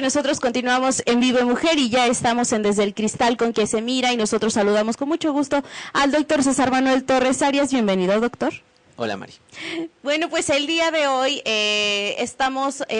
pues nosotros continuamos en Vive Mujer y ya estamos en Desde el Cristal con que se mira y nosotros saludamos con mucho gusto al doctor César Manuel Torres Arias. Bienvenido, doctor. Hola, Mari. Bueno, pues el día de hoy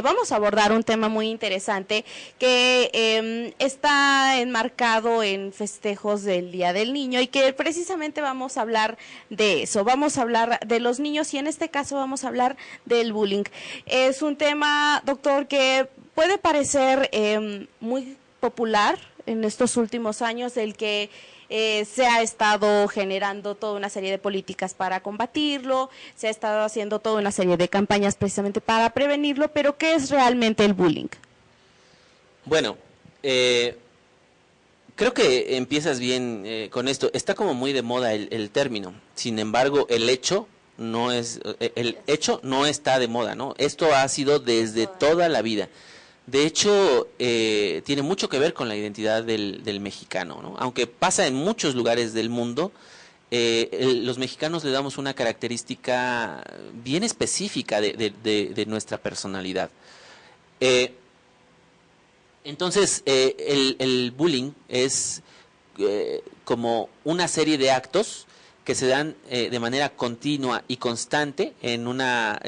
vamos a abordar un tema muy interesante que está enmarcado en festejos del Día del Niño y que precisamente vamos a hablar de eso, vamos a hablar de los niños y en este caso vamos a hablar del bullying. Es un tema, doctor, que puede parecer muy popular en estos últimos años, el que se ha estado generando toda una serie de políticas para combatirlo, se ha estado haciendo toda una serie de campañas precisamente para prevenirlo, pero ¿qué es realmente el bullying? Bueno, creo que empiezas bien con esto. Está como muy de moda el término. Sin embargo, el hecho no está de moda, ¿no? Esto ha sido desde toda la vida. De hecho, tiene mucho que ver con la identidad del mexicano, ¿no? Aunque pasa en muchos lugares del mundo, los mexicanos le damos una característica bien específica de nuestra personalidad. Entonces, el bullying es como una serie de actos que se dan de manera continua y constante en una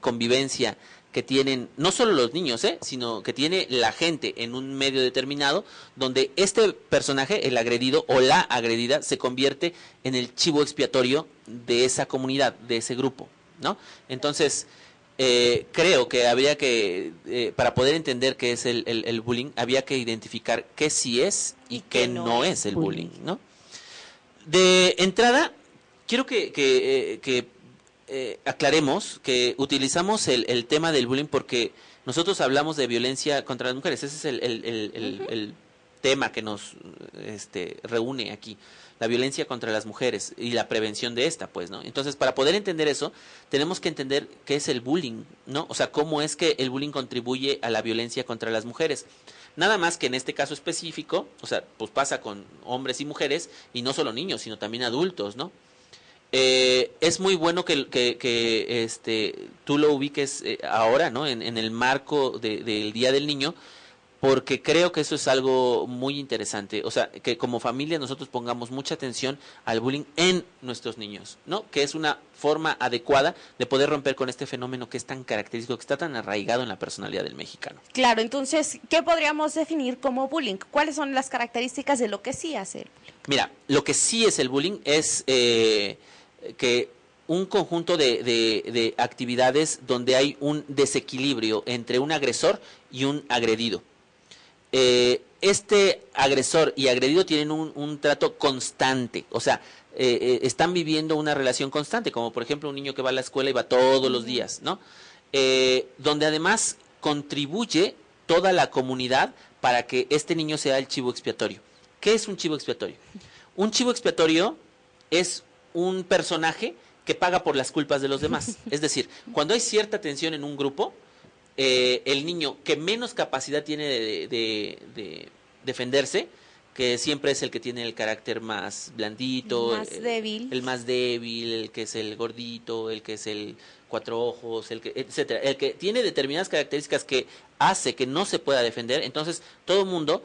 convivencia que tienen no solo los niños, sino que tiene la gente en un medio determinado, donde este personaje, el agredido o la agredida, se convierte en el chivo expiatorio de esa comunidad, de ese grupo, ¿no? Entonces, creo que habría que, para poder entender qué es el bullying, había que identificar qué sí es y qué no es el bullying, ¿no? De entrada, quiero que aclaremos que utilizamos el tema del bullying porque nosotros hablamos de violencia contra las mujeres. Ese es el tema que nos reúne aquí, la violencia contra las mujeres y la prevención de esta, pues, ¿no? Entonces, para poder entender eso, tenemos que entender qué es el bullying, ¿no? O sea, cómo es que el bullying contribuye a la violencia contra las mujeres. Nada más que en este caso específico, o sea, pues pasa con hombres y mujeres, y no solo niños, sino también adultos, ¿no? Es muy bueno que tú lo ubiques ahora, ¿no? En el marco del Día del Niño, porque creo que eso es algo muy interesante. O sea, que como familia nosotros pongamos mucha atención al bullying en nuestros niños, ¿no? Que es una forma adecuada de poder romper con este fenómeno que es tan característico, que está tan arraigado en la personalidad del mexicano. Claro, entonces, ¿qué podríamos definir como bullying? ¿Cuáles son las características de lo que sí hace el bullying? Mira, lo que sí es el bullying es que un conjunto de actividades donde hay un desequilibrio entre un agresor y un agredido. Este agresor y agredido tienen un trato constante, o sea, están viviendo una relación constante, como por ejemplo un niño que va a la escuela y va todos los días, ¿no? Donde además contribuye toda la comunidad para que este niño sea el chivo expiatorio. ¿Qué es un chivo expiatorio? Un chivo expiatorio es un personaje que paga por las culpas de los demás. Es decir, cuando hay cierta tensión en un grupo, el niño que menos capacidad tiene de defenderse, que siempre es el que tiene el carácter más blandito, el más débil, el que es el gordito, el que es el cuatro ojos, el que, etcétera, el que tiene determinadas características que hace que no se pueda defender, entonces todo el mundo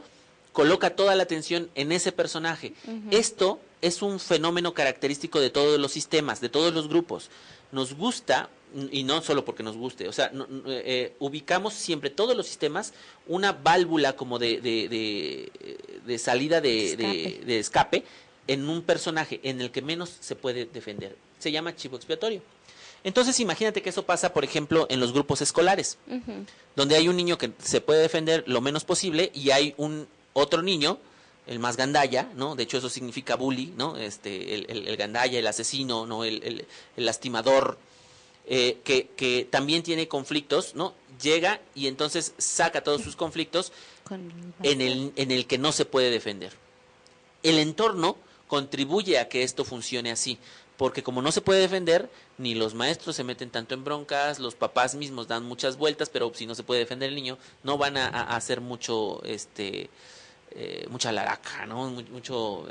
coloca toda la atención en ese personaje. Esto es un fenómeno característico de todos los sistemas, de todos los grupos. Nos gusta, y no solo porque nos guste, o sea, ubicamos siempre todos los sistemas una válvula como de salida de escape en un personaje en el que menos se puede defender. Se llama chivo expiatorio. Entonces imagínate que eso pasa, por ejemplo, en los grupos escolares, donde hay un niño que se puede defender lo menos posible y hay un otro niño, el más gandalla, ¿no? De hecho eso significa bully, ¿no? El gandalla, el asesino, ¿no? El lastimador, que también tiene conflictos, ¿no? Llega y entonces saca todos sus conflictos en el que no se puede defender. El entorno contribuye a que esto funcione así, porque como no se puede defender, ni los maestros se meten tanto en broncas, los papás mismos dan muchas vueltas, pero si no se puede defender el niño, no van a hacer mucho, mucha laraca, ¿no? Mucho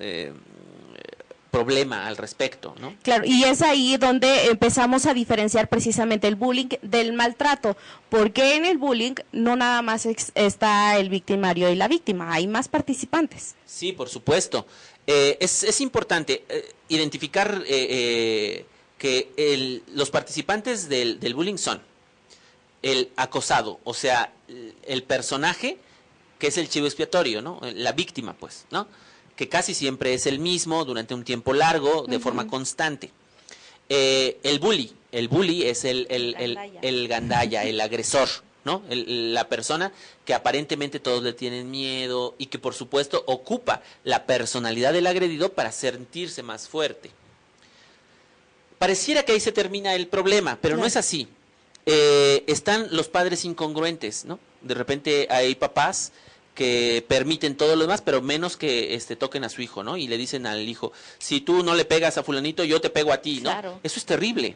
problema al respecto, ¿no? Claro, y es ahí donde empezamos a diferenciar precisamente el bullying del maltrato, porque en el bullying no nada más está el victimario y la víctima, hay más participantes. Sí, por supuesto. Es importante identificar que los participantes del bullying son el acosado, o sea, el personaje que es el chivo expiatorio, ¿no? La víctima, pues, ¿no? Que casi siempre es el mismo durante un tiempo largo, de forma constante. El bully es el gandalla, el agresor, ¿no? La persona que aparentemente todos le tienen miedo y que por supuesto ocupa la personalidad del agredido para sentirse más fuerte. Pareciera que ahí se termina el problema, pero no es así. Están los padres incongruentes, ¿no? De repente hay papás que permiten todo lo demás, pero menos que toquen a su hijo, ¿no? Y le dicen al hijo, si tú no le pegas a fulanito, yo te pego a ti, ¿no? Claro. Eso es terrible.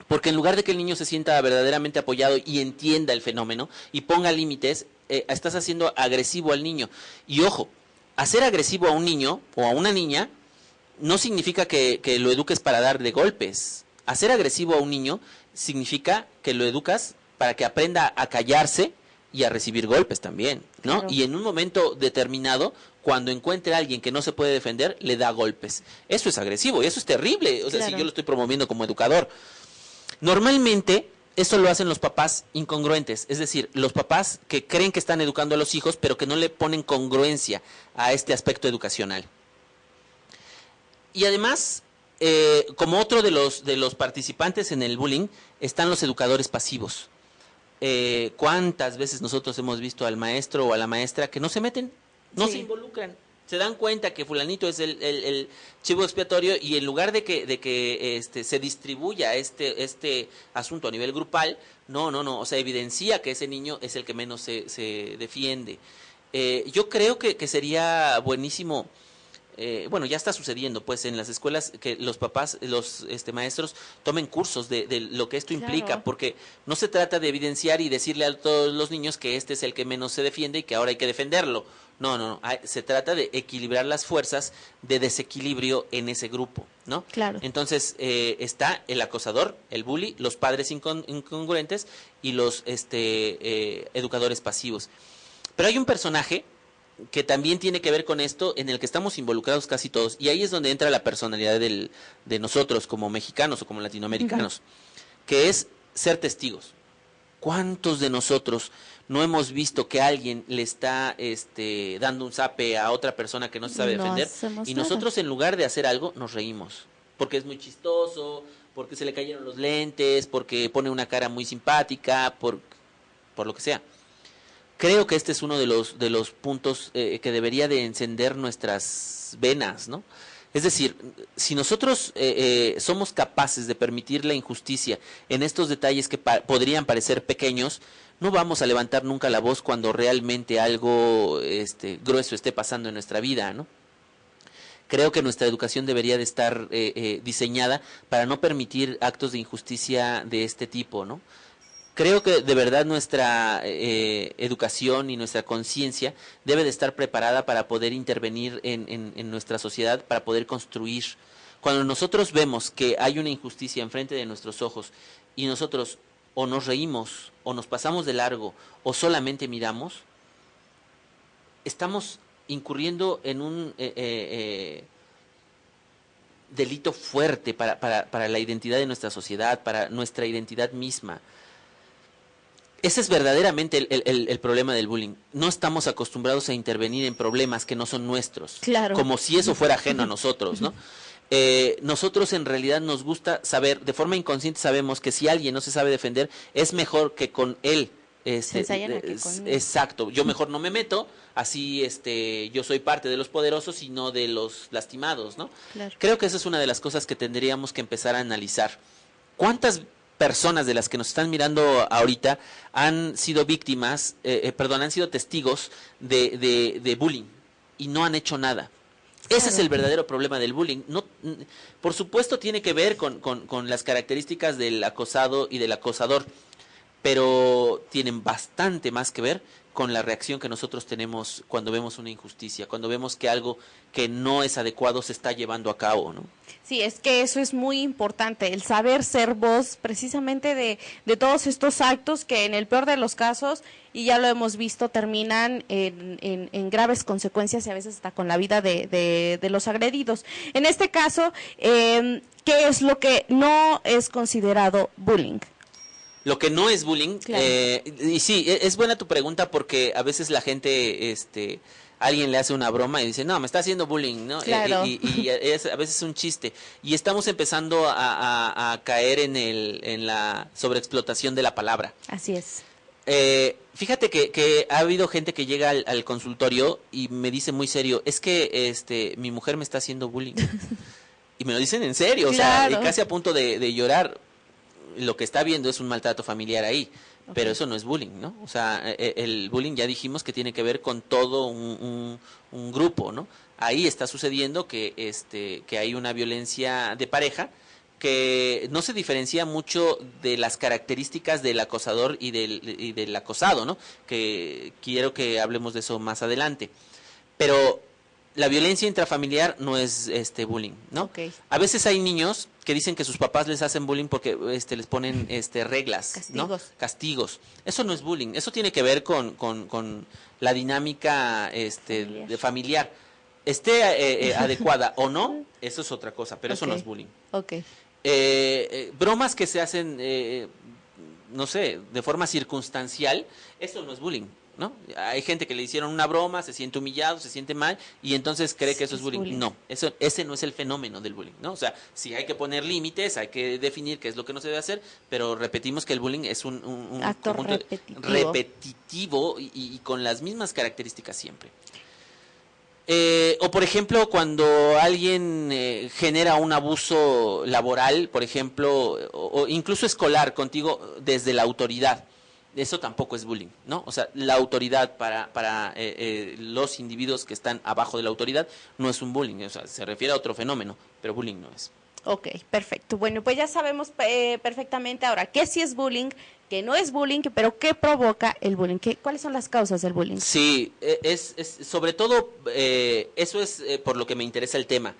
Porque en lugar de que el niño se sienta verdaderamente apoyado y entienda el fenómeno y ponga límites, estás haciendo agresivo al niño. Y ojo, hacer agresivo a un niño o a una niña no significa que lo eduques para darle golpes. Hacer agresivo a un niño significa que lo educas para que aprenda a callarse y a recibir golpes también, ¿no? Claro. Y en un momento determinado, cuando encuentre a alguien que no se puede defender, le da golpes. Eso es agresivo y eso es terrible, o sea, si yo lo estoy promoviendo como educador. Normalmente, eso lo hacen los papás incongruentes, es decir, los papás que creen que están educando a los hijos, pero que no le ponen congruencia a este aspecto educacional. Y además, como otro de los participantes en el bullying, están los educadores pasivos. ¿Cuántas veces nosotros hemos visto al maestro o a la maestra que no se meten, no se involucran? Se dan cuenta que fulanito es el chivo expiatorio y en lugar de que se distribuya este asunto a nivel grupal, no, o sea, evidencia que ese niño es el que menos se defiende. Yo creo que sería buenísimo. Bueno, ya está sucediendo, pues, en las escuelas que los papás, los maestros tomen cursos de lo que esto implica, porque no se trata de evidenciar y decirle a todos los niños que este es el que menos se defiende y que ahora hay que defenderlo. No, se trata de equilibrar las fuerzas de desequilibrio en ese grupo, ¿no? Claro. Entonces, está el acosador, el bully, los padres incongruentes y los educadores pasivos. Pero hay un personaje que también tiene que ver con esto, en el que estamos involucrados casi todos, y ahí es donde entra la personalidad de nosotros como mexicanos o como latinoamericanos, que es ser testigos. ¿Cuántos de nosotros no hemos visto que alguien le está dando un zape a otra persona que no se sabe defender? Y nosotros, en lugar de hacer algo, nos reímos, porque es muy chistoso, porque se le cayeron los lentes, porque pone una cara muy simpática, por lo que sea. Creo que este es uno de los puntos que debería de encender nuestras venas, ¿no? Es decir, si nosotros somos capaces de permitir la injusticia en estos detalles que podrían parecer pequeños, no vamos a levantar nunca la voz cuando realmente algo grueso esté pasando en nuestra vida, ¿no? Creo que nuestra educación debería de estar diseñada para no permitir actos de injusticia de este tipo, ¿no? Creo que de verdad nuestra educación y nuestra conciencia debe de estar preparada para poder intervenir en nuestra sociedad, para poder construir. Cuando nosotros vemos que hay una injusticia enfrente de nuestros ojos y nosotros o nos reímos o nos pasamos de largo o solamente miramos, estamos incurriendo en un delito fuerte para la identidad de nuestra sociedad, para nuestra identidad misma. Ese es verdaderamente el problema del bullying. No estamos acostumbrados a intervenir en problemas que no son nuestros. Claro. Como si eso fuera ajeno a nosotros, ¿no? Nosotros en realidad nos gusta saber, de forma inconsciente sabemos que si alguien no se sabe defender, es mejor que con él. Exacto. Yo mejor no me meto, así yo soy parte de los poderosos y no de los lastimados, ¿no? Claro. Creo que esa es una de las cosas que tendríamos que empezar a analizar. ¿Cuántas personas de las que nos están mirando ahorita han sido víctimas, han sido testigos de bullying y no han hecho nada? Ese Claro. es el verdadero problema del bullying. No, por supuesto tiene que ver con las características del acosado y del acosador, pero tienen bastante más que ver con la reacción que nosotros tenemos cuando vemos una injusticia, cuando vemos que algo que no es adecuado se está llevando a cabo, ¿no? Sí, es que eso es muy importante, el saber ser voz precisamente de todos estos actos que en el peor de los casos, y ya lo hemos visto, terminan en graves consecuencias y a veces hasta con la vida de los agredidos. En este caso, ¿qué es lo que no es considerado bullying? Lo que no es bullying, Claro. Y sí, es buena tu pregunta porque a veces la gente, alguien le hace una broma y dice, no, me está haciendo bullying, ¿no? Claro. Y es a veces un chiste. Y estamos empezando a caer en la sobreexplotación de la palabra. Así es. Fíjate que ha habido gente que llega al consultorio y me dice muy serio, es que mi mujer me está haciendo bullying. Y me lo dicen en serio, o sea, Claro. y casi a punto de llorar. Lo que está viendo es un maltrato familiar ahí, pero eso no es bullying, ¿no? O sea, el bullying ya dijimos que tiene que ver con todo un grupo, ¿no? Ahí está sucediendo que hay una violencia de pareja que no se diferencia mucho de las características del acosador y del acosado, ¿no? Que quiero que hablemos de eso más adelante. Pero la violencia intrafamiliar no es bullying, ¿no? Ok. A veces hay niños que dicen que sus papás les hacen bullying porque les ponen reglas, ¿no? Castigos. Castigos. Eso no es bullying, eso tiene que ver con la dinámica Familiar. de familiar. Esté adecuada o no, eso es otra cosa, pero eso no Ok. es bullying. Ok. Bromas que se hacen, no sé, de forma circunstancial, eso no es bullying, ¿no? Hay gente que le hicieron una broma, se siente humillado, se siente mal y entonces cree que eso es Es bullying. bullying. No, ese no es el fenómeno del bullying, ¿no? O sea, sí hay que poner límites, hay que definir qué es lo que no se debe hacer, pero repetimos que el bullying es un Acto conjunto repetitivo. repetitivo y con las mismas características siempre. O por ejemplo, cuando alguien genera un abuso laboral, por ejemplo, o incluso escolar contigo desde la autoridad, eso tampoco es bullying, ¿no? O sea, la autoridad para los individuos que están abajo de la autoridad no es un bullying, o sea, se refiere a otro fenómeno, pero bullying no es. Ok, perfecto. Bueno, pues ya sabemos perfectamente ahora qué sí es bullying, qué no es bullying, pero qué provoca el bullying, cuáles son las causas del bullying. Sí, es sobre todo, eso es por lo que me interesa el tema.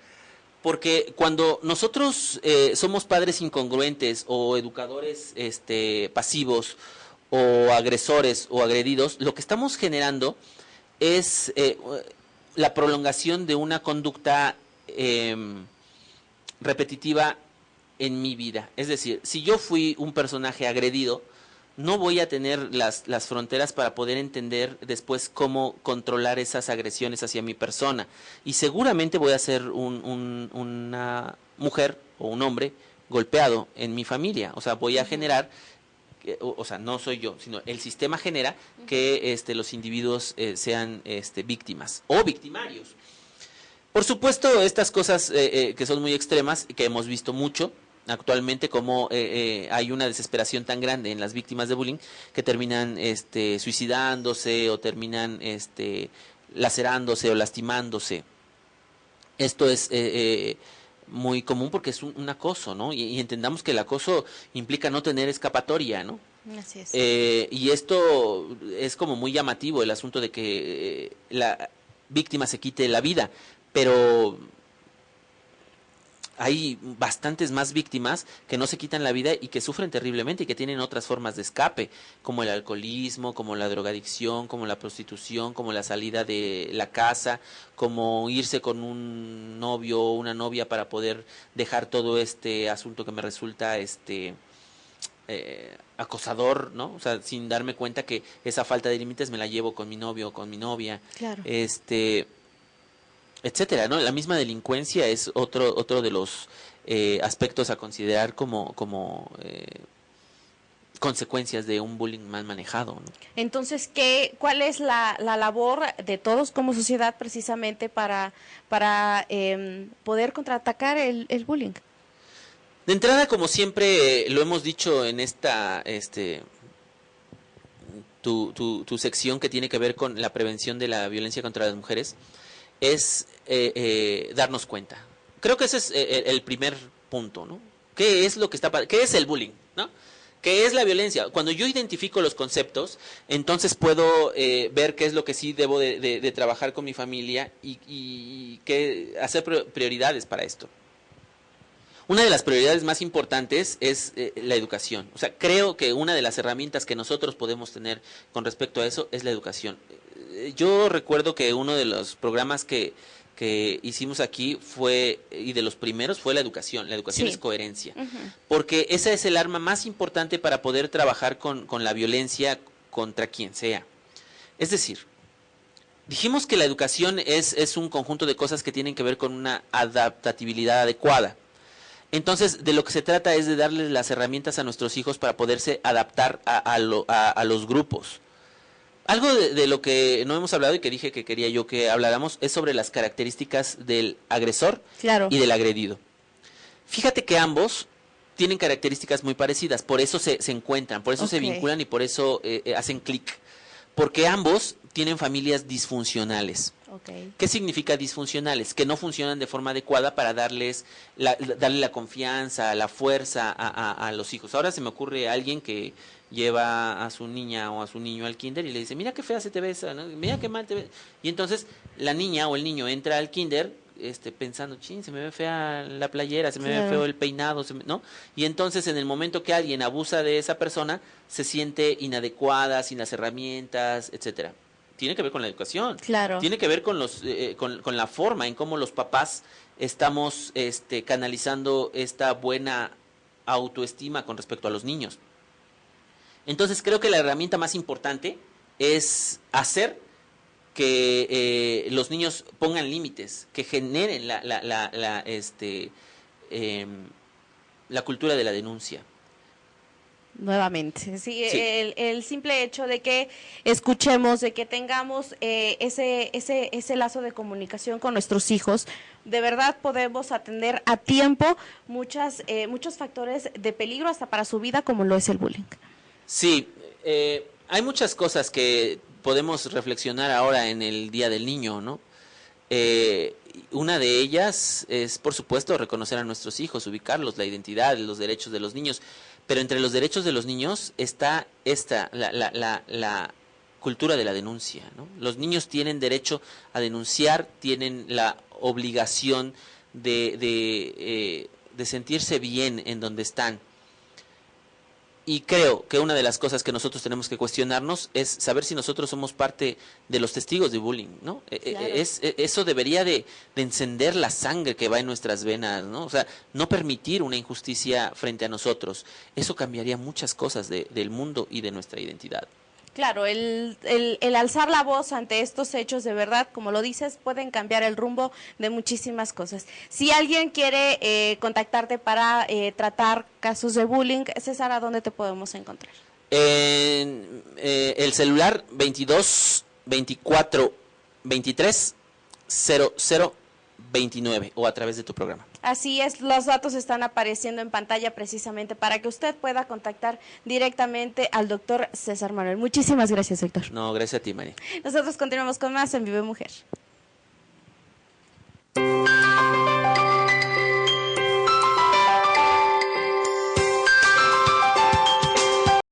Porque cuando nosotros somos padres incongruentes o educadores pasivos o agresores o agredidos, lo que estamos generando es la prolongación de una conducta repetitiva en mi vida. Es decir, si yo fui un personaje agredido, no voy a tener las fronteras para poder entender después cómo controlar esas agresiones hacia mi persona. Y seguramente voy a ser una mujer o un hombre golpeado en mi familia. O sea, voy a generar, o sea, no soy yo, sino el sistema genera que los individuos sean víctimas o victimarios. Por supuesto, estas cosas que son muy extremas, que hemos visto mucho actualmente, como hay una desesperación tan grande en las víctimas de bullying que terminan suicidándose o terminan lacerándose o lastimándose. Esto es muy común porque es un acoso, ¿no? Y entendamos que el acoso implica no tener escapatoria, ¿no? Así es. Y esto es como muy llamativo, el asunto de que la víctima se quite la vida, pero hay bastantes más víctimas que no se quitan la vida y que sufren terriblemente y que tienen otras formas de escape, como el alcoholismo, como la drogadicción, como la prostitución, como la salida de la casa, como irse con un novio o una novia para poder dejar todo este asunto que me resulta acosador, ¿no? O sea, sin darme cuenta que esa falta de límites me la llevo con mi novio o con mi novia. Claro. Etcétera, ¿no? La misma delincuencia es otro de los aspectos a considerar como consecuencias de un bullying mal manejado, ¿no? Entonces, ¿cuál es la labor de todos como sociedad precisamente para poder contraatacar el bullying? De entrada, como siempre lo hemos dicho en esta tu sección que tiene que ver con la prevención de la violencia contra las mujeres, es darnos cuenta. Creo que ese es el primer punto, ¿no? ¿Qué es lo que qué es el bullying, ¿no? ¿Qué es la violencia? Cuando yo identifico los conceptos, entonces puedo ver qué es lo que sí debo de trabajar con mi familia y hacer prioridades para esto. Una de las prioridades más importantes es la educación. O sea, creo que una de las herramientas que nosotros podemos tener con respecto a eso es la educación. Yo recuerdo que uno de los programas que hicimos aquí fue, y de los primeros, fue la educación. La educación es coherencia. Porque esa es el arma más importante para poder trabajar con la violencia contra quien sea. Es decir, dijimos que la educación es un conjunto de cosas que tienen que ver con una adaptabilidad adecuada. Entonces, de lo que se trata es de darles las herramientas a nuestros hijos para poderse adaptar a los grupos. Algo de lo que no hemos hablado y que dije que quería yo que habláramos es sobre las características del agresor y del agredido. Fíjate que ambos tienen características muy parecidas, por eso se encuentran, por eso se vinculan y por eso hacen clic. Porque ambos tienen familias disfuncionales. ¿Qué significa disfuncionales? Que no funcionan de forma adecuada para darle la confianza, la fuerza a los hijos. Ahora se me ocurre alguien que lleva a su niña o a su niño al kinder y le dice, mira qué fea se te besa, ¿no? Mira qué mal te ves. Y entonces la niña o el niño entra al kinder pensando, chin, se me ve fea la playera, se me ve feo el peinado, ¿no? Y entonces en el momento que alguien abusa de esa persona, se siente inadecuada, sin las herramientas, etcétera. Tiene que ver con la educación. Tiene que ver con con la forma en cómo los papás estamos canalizando esta buena autoestima con respecto a los niños. Entonces creo que la herramienta más importante es hacer que los niños pongan límites, que generen la cultura de la denuncia. Nuevamente, sí. El simple hecho de que escuchemos, de que tengamos ese lazo de comunicación con nuestros hijos, de verdad podemos atender a tiempo muchos factores de peligro hasta para su vida, como lo es el bullying. Sí, hay muchas cosas que podemos reflexionar ahora en el Día del Niño, ¿no? Una de ellas es, por supuesto, reconocer a nuestros hijos, ubicarlos, la identidad, los derechos de los niños. Pero entre los derechos de los niños está la cultura de la denuncia, ¿no? Los niños tienen derecho a denunciar, tienen la obligación de sentirse bien en donde están. Y creo que una de las cosas que nosotros tenemos que cuestionarnos es saber si nosotros somos parte de los testigos de bullying, ¿no? Claro. Eso debería de encender la sangre que va en nuestras venas, ¿no? O sea, no permitir una injusticia frente a nosotros. Eso cambiaría muchas cosas del mundo y de nuestra identidad. Claro, el alzar la voz ante estos hechos, de verdad, como lo dices, pueden cambiar el rumbo de muchísimas cosas. Si alguien quiere contactarte para tratar casos de bullying, César, ¿a dónde te podemos encontrar? El celular 22 24 23 00 29 o a través de tu programa. Así es, los datos están apareciendo en pantalla precisamente para que usted pueda contactar directamente al doctor César Manuel. Muchísimas gracias, doctor. No, gracias a ti, María. Nosotros continuamos con más en Vive Mujer.